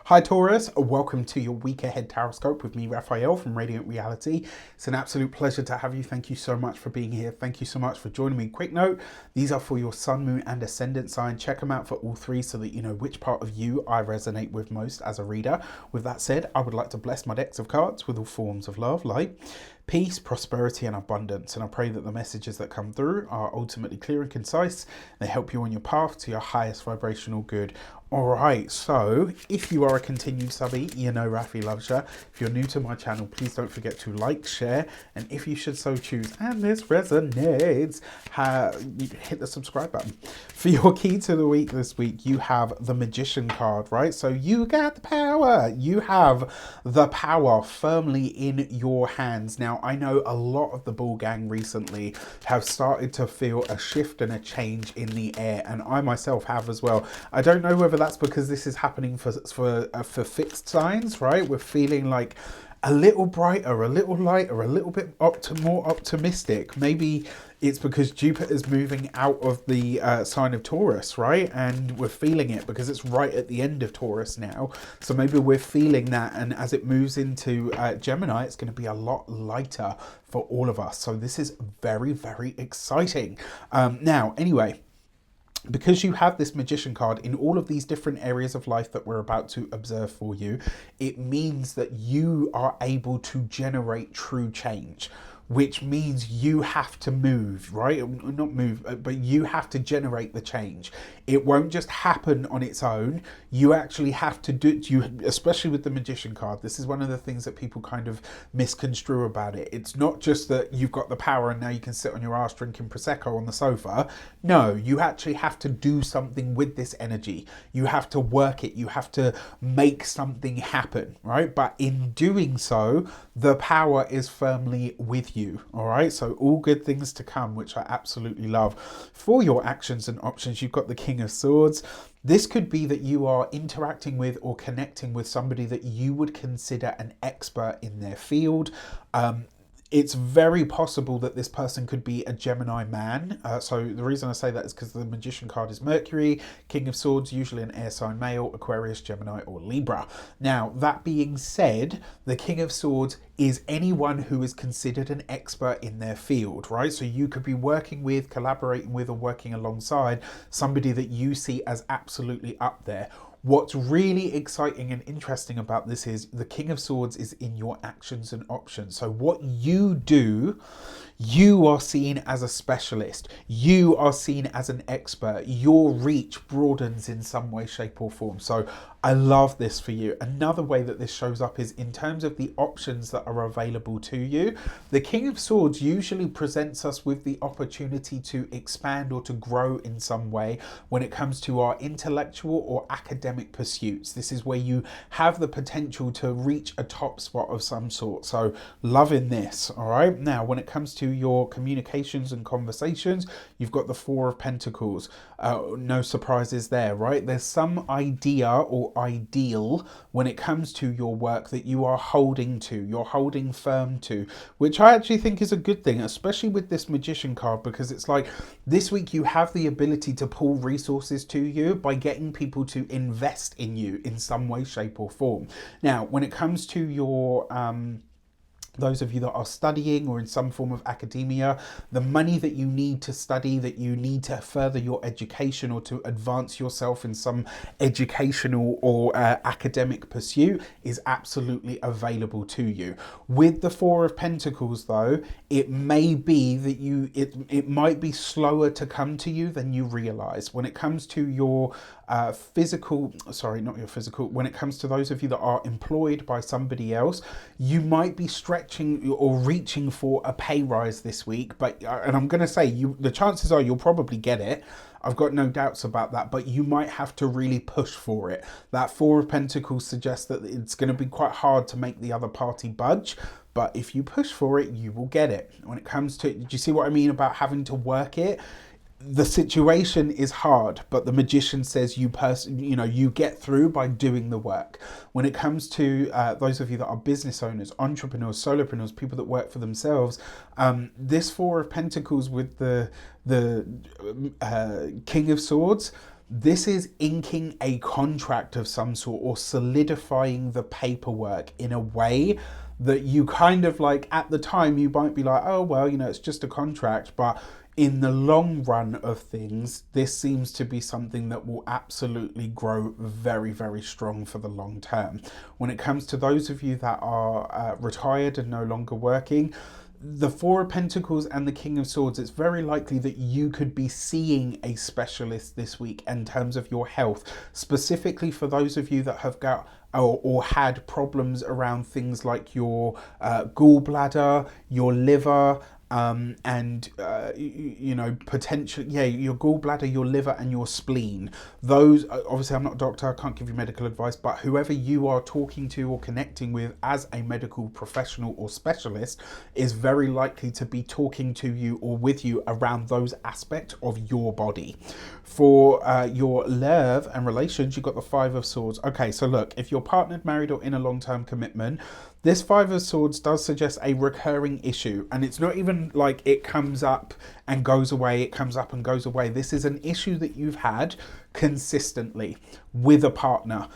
Hi Taurus, welcome to your week ahead Taroscope with me, Raphael from Reydiant Reality. It's an absolute pleasure to have you. Thank you so much for being here. Thank you so much for joining me. Quick note, these are for your sun, moon and ascendant sign. Check them out for all three so that you know which part of you I resonate with most as a reader. With that said, I would like to bless my decks of cards with all forms of love, light, peace, prosperity and abundance. And I pray that the messages that come through are ultimately clear and concise. They help you on your path to your highest vibrational good. Alright, so if you are a continued subby, you know Rafi loves you. If you're new to my channel, please don't forget to like, share, and if you should so choose, and this resonates, hit the subscribe button. For your key to the week this week, you have the Magician card, right? So you got the power. You have the power firmly in your hands. Now, I know a lot of the ball gang recently have started to feel a shift and a change in the air, and I myself have as well. I don't know whether that's because this is happening for fixed signs, right? We're feeling like a little brighter, a little lighter, a little bit more optimistic. Maybe it's because Jupiter's moving out of the sign of Taurus, right? And we're feeling it because it's right at the end of Taurus now. So maybe we're feeling that, and as it moves into Gemini, it's going to be a lot lighter for all of us. So this is very, very exciting. Now, anyway, because you have this Magician card in all of these different areas of life that we're about to observe for you, it means that you are able to generate true change, which means you have to move, right? Not move, but you have to generate the change. It won't just happen on its own. You actually have to do it, especially with the Magician card. This is one of the things that people kind of misconstrue about it. It's not just that you've got the power and now you can sit on your ass drinking Prosecco on the sofa. No, you actually have to do something with this energy. You have to work it. You have to make something happen, right? But in doing so, the power is firmly with you, all right? So all good things to come, which I absolutely love. For your actions and options, you've got the King of Swords. This could be that you are interacting with or connecting with somebody that you would consider an expert in their field. It's very possible that this person could be a Gemini man. So the reason I say that is because the Magician card is Mercury, King of Swords, usually an air sign male, Aquarius, Gemini, or Libra. Now, that being said, the King of Swords is anyone who is considered an expert in their field, right? So you could be working with, collaborating with, or working alongside somebody that you see as absolutely up there. What's really exciting and interesting about this is the King of Swords is in your actions and options. So what you do, you are seen as a specialist. You are seen as an expert. Your reach broadens in some way, shape or form. So I love this for you. Another way that this shows up is in terms of the options that are available to you. The King of Swords usually presents us with the opportunity to expand or to grow in some way when it comes to our intellectual or academic pursuits. This is where you have the potential to reach a top spot of some sort. So loving this, all right? Now, when it comes to your communications and conversations, you've got the Four of Pentacles. No surprises there, right? There's some idea or ideal when it comes to your work that you are holding to, you're holding firm to, which I actually think is a good thing, especially with this Magician card, because it's like this week you have the ability to pull resources to you by getting people to invest in you in some way, shape or form. Now, when it comes to your those of you that are studying or in some form of academia, the money that you need to study, that you need to further your education or to advance yourself in some educational or academic pursuit is absolutely available to you. With the Four of Pentacles though, it may be that it might be slower to come to you than you realize. When it comes to your when it comes to those of you that are employed by somebody else, you might be stretching or reaching for a pay rise this week, but and I'm going to say the chances are you'll probably get it. I've got no doubts about that, but you might have to really push for it. That Four of Pentacles suggests that it's going to be quite hard to make the other party budge, but if you push for it, you will get it. When it comes to, do you see what I mean about having to work it? The situation is hard, but the Magician says you get through by doing the work. When it comes to those of you that are business owners, entrepreneurs, solopreneurs, people that work for themselves, this Four of Pentacles with the King of Swords, This is inking a contract of some sort or solidifying the paperwork in a way that you kind of like, at the time you might be like, oh well, you know, it's just a contract, but in the long run of things, this seems to be something that will absolutely grow very, very strong for the long term. When it comes to those of you that are retired and no longer working, the Four of Pentacles and the King of Swords, it's very likely that you could be seeing a specialist this week in terms of your health, specifically for those of you that have got or had problems around things like your gallbladder, your liver, and you know, potentially, yeah, your gallbladder, your liver, and your spleen. Those, obviously I'm not a doctor, I can't give you medical advice, but whoever you are talking to or connecting with as a medical professional or specialist is very likely to be talking to you or with you around those aspects of your body. For your love and relations, you've got the Five of Swords. Okay, so look, if you're partnered, married, or in a long-term commitment, this Five of Swords does suggest a recurring issue, and it's not even like it comes up and goes away, it comes up and goes away. This is an issue that you've had consistently with a partner.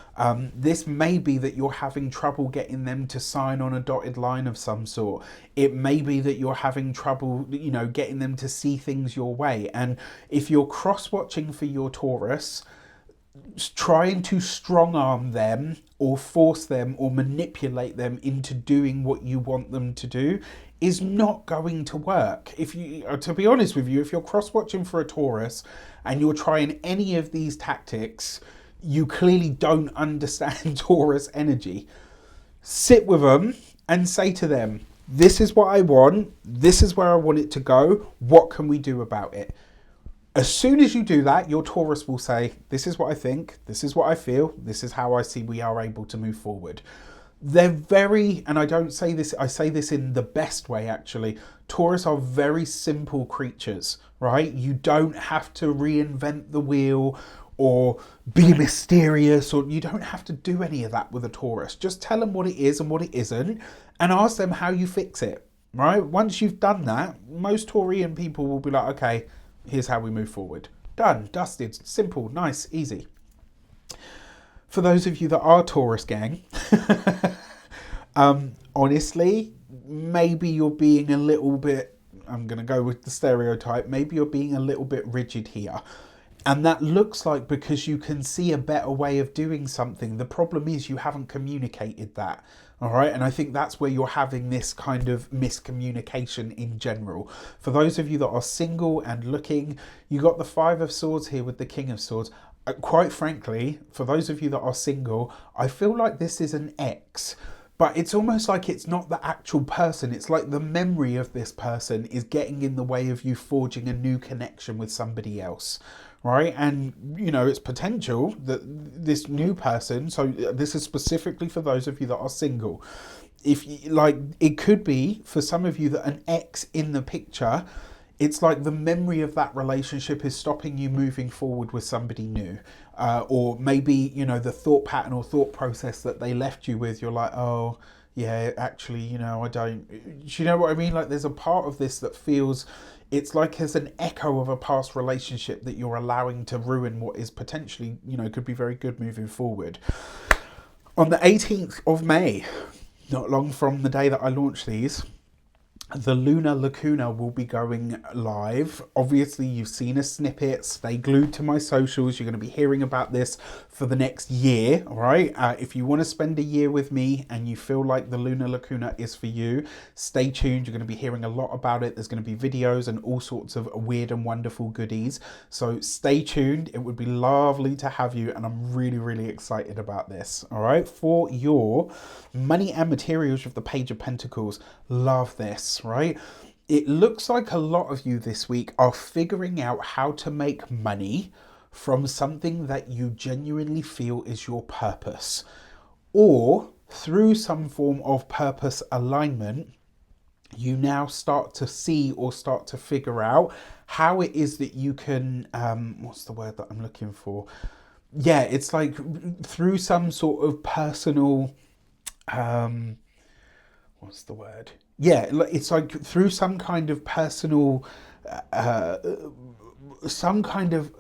This may be that you're having trouble getting them to sign on a dotted line of some sort. It may be that you're having trouble, you know, getting them to see things your way. And if you're cross-watching for your Taurus, trying to strong arm them or force them or manipulate them into doing what you want them to do is not going to work. If you, to be honest with you, if you're cross-watching for a Taurus and you're trying any of these tactics, you clearly don't understand Taurus energy. Sit with them and say to them, this is what I want, this is where I want it to go, what can we do about it? As soon as you do that, your Taurus will say, this is what I think, this is what I feel, this is how I see we are able to move forward. They're very, and I don't say this, I say this in the best way actually, Taurus are very simple creatures, right? You don't have to reinvent the wheel or be mysterious, or you don't have to do any of that with a Taurus. Just tell them what it is and what it isn't, and ask them how you fix it, right? Once you've done that, most Taurian people will be like, okay, here's how we move forward. Done, dusted, simple, nice, easy. For those of you that are Taurus gang, honestly, maybe you're being a little bit, I'm going to go with the stereotype, maybe you're being a little bit rigid here. And that looks like because you can see a better way of doing something. The problem is you haven't communicated that. All right. And I think that's where you're having this kind of miscommunication in general. For those of you that are single and looking, you got the Five of Swords here with the King of Swords. Quite frankly, for those of you that are single, I feel like this is an ex. But it's almost like it's not the actual person. It's like the memory of this person is getting in the way of you forging a new connection with somebody else, right? And, you know, it's potential that this new person, so this is specifically for those of you that are single, if you, like, it could be for some of you that an ex in the picture, it's like the memory of that relationship is stopping you moving forward with somebody new. Or maybe, you know, the thought pattern or thought process that they left you with, you're like, oh, yeah, actually, you know, I don't, do you know what I mean? Like there's a part of this that feels, it's like as an echo of a past relationship that you're allowing to ruin what is potentially, you know, could be very good moving forward. On the 18th of May, not long from the day that I launched these, the Lunar Lacuna will be going live. Obviously, you've seen a snippet. Stay glued to my socials. You're going to be hearing about this for the next year, all right? If you want to spend a year with me and you feel like the Lunar Lacuna is for you, stay tuned. You're going to be hearing a lot about it. There's going to be videos and all sorts of weird and wonderful goodies. So stay tuned. It would be lovely to have you, and I'm really, really excited about this, all right? For your money and materials with the Page of Pentacles, love this, right? It looks like a lot of you this week are figuring out how to make money from something that you genuinely feel is your purpose, or through some form of purpose alignment, you now start to see or start to figure out how it is that you can, what's the word that I'm looking for? Yeah, it's like through some sort of personal, what's the word? Yeah, it's like through some kind of personal, some kind of,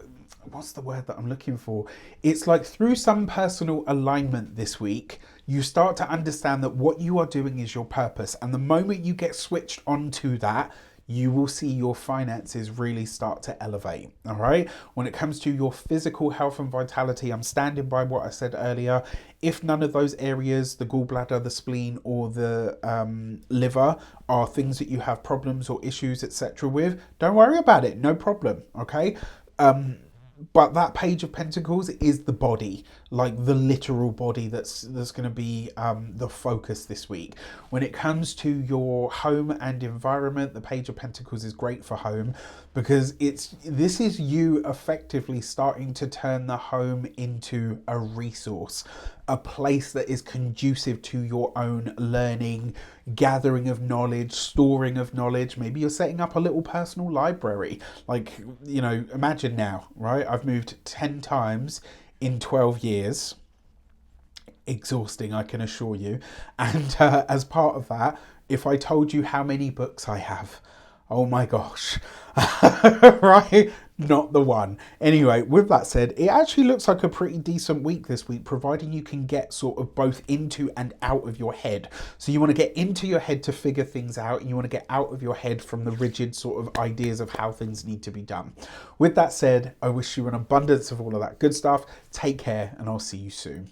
what's the word that I'm looking for? It's like through some personal alignment this week, you start to understand that what you are doing is your purpose. And the moment you get switched onto that, you will see your finances really start to elevate. All right. When it comes to your physical health and vitality, I'm standing by what I said earlier. If none of those areas, the gallbladder, the spleen, or the liver, are things that you have problems or issues, etc., with, don't worry about it. No problem. Okay. But that Page of Pentacles is the body, like the literal body that's going to be the focus this week. When it comes to your home and environment, the Page of Pentacles is great for home, because this is you effectively starting to turn the home into a resource, a place that is conducive to your own learning, gathering of knowledge, storing of knowledge. Maybe you're setting up a little personal library. Like, you know, imagine now, right? I've moved 10 times in 12 years. Exhausting, I can assure you. And as part of that, if I told you how many books I have, oh my gosh, right? Not the one. Anyway, with that said, it actually looks like a pretty decent week this week, providing you can get sort of both into and out of your head. So you want to get into your head to figure things out, and you want to get out of your head from the rigid sort of ideas of how things need to be done. With that said, I wish you an abundance of all of that good stuff. Take care, and I'll see you soon.